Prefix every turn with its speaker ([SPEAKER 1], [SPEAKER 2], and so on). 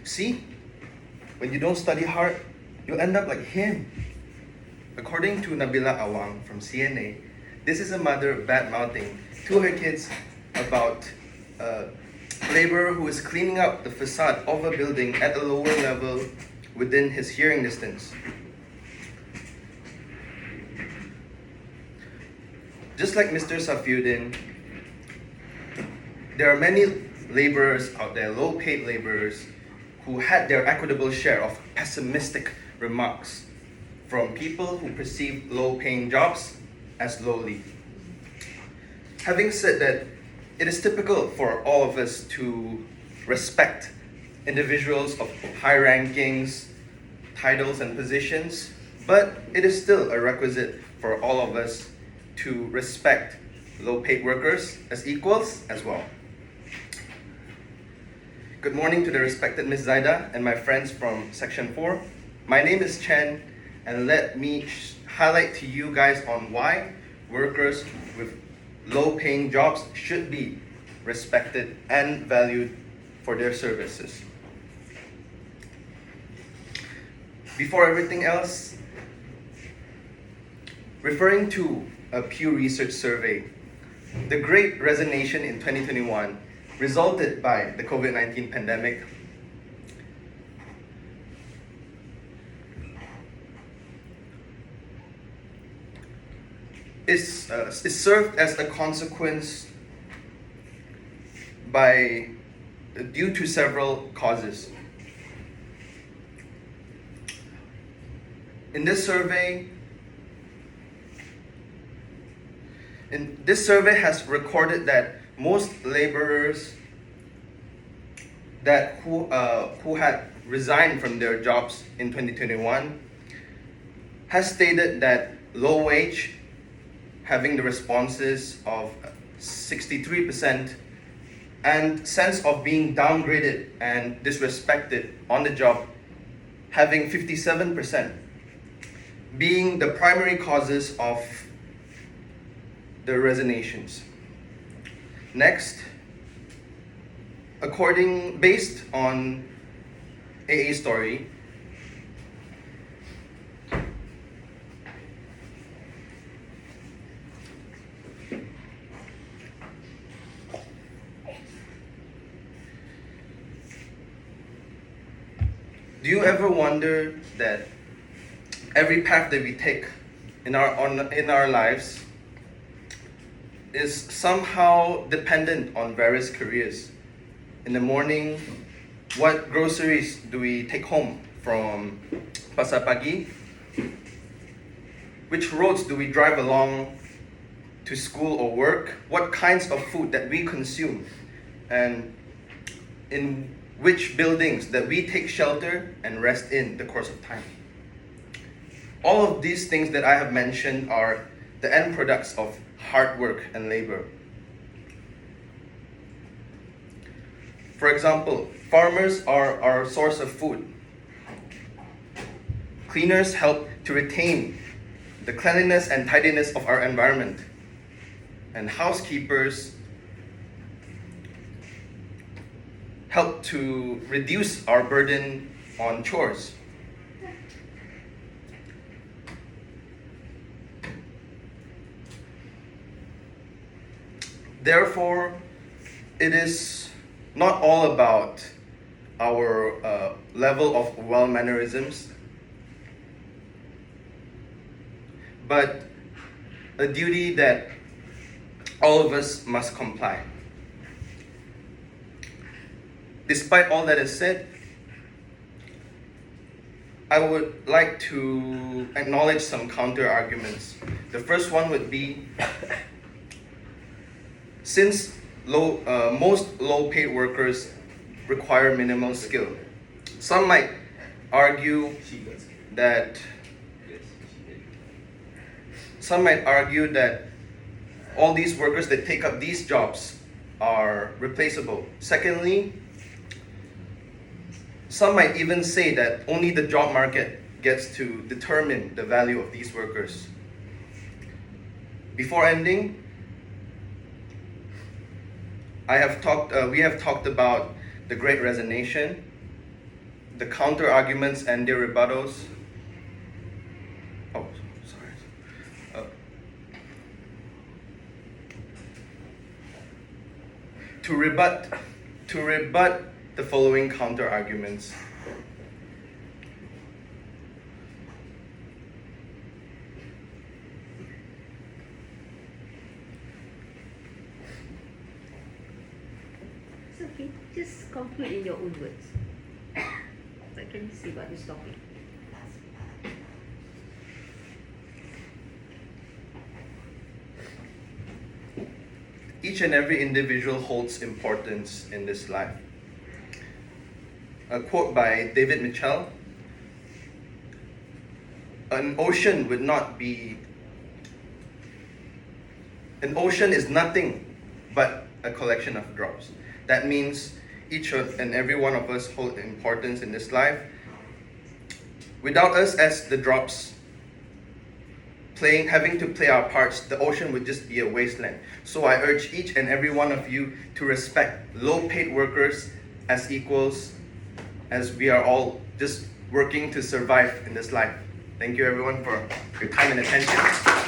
[SPEAKER 1] See, when you don't study hard, you'll end up like him. According to Nabila Awang from CNA, this is a mother bad-mouthing to her kids about a laborer who is cleaning up the facade of a building at a lower level within his hearing distance. Just like Mr. Safiuddin, there are many laborers out there, low-paid laborers, who had their equitable share of pessimistic remarks from people who perceive low-paying jobs as lowly. Having said that, it is typical for all of us to respect individuals of high rankings, titles, and positions, but it is still a requisite for all of us to respect low-paid workers as equals as well. Good morning to the respected Ms. Zaida and my friends from Section 4. My name is Chen, and let me highlight to you guys on why workers with low-paying jobs should be respected and valued for their services. Before everything else, referring to a Pew Research survey, the Great Resignation in 2021 resulted by the COVID-19 pandemic is served as a consequence due to several causes. This survey has recorded that most laborers who had resigned from their jobs in 2021 has stated that low wage, having the responses of 63%, and sense of being downgraded and disrespected on the job, having 57%, being the primary causes of the resignations. Next, based on AA Story, do you ever wonder that every path that we take in our lives is somehow dependent on various careers? In the morning, what groceries do we take home from Pasar Pagi? Which roads do we drive along to school or work? What kinds of food that we consume? And in which buildings that we take shelter and rest in the course of time? All of these things that I have mentioned are the end products of hard work and labor. For example, farmers are our source of food. Cleaners help to retain the cleanliness and tidiness of our environment. And housekeepers help to reduce our burden on chores. Therefore, it is not all about our level of well-mannerisms, but a duty that all of us must comply. Despite all that is said, I would like to acknowledge some counter-arguments. The first one would be, since most low-paid workers require minimal skill, some might argue that all these workers that take up these jobs are replaceable. Secondly, some might even say that only the job market gets to determine the value of these workers. Before ending, we have talked about the Great Resignation. the counter arguments and their rebuttals. Oh, sorry. To rebut the following counter arguments.
[SPEAKER 2] It's okay. Just conclude in your own words. So can you see about this topic?
[SPEAKER 1] Each and every individual holds importance in this life. A quote by David Mitchell: an ocean is nothing but a collection of drops. That means each and every one of us hold importance in this life. Without us as the drops, having to play our parts, the ocean would just be a wasteland. So I urge each and every one of you to respect low-paid workers as equals, as we are all just working to survive in this life. Thank you everyone for your time and attention.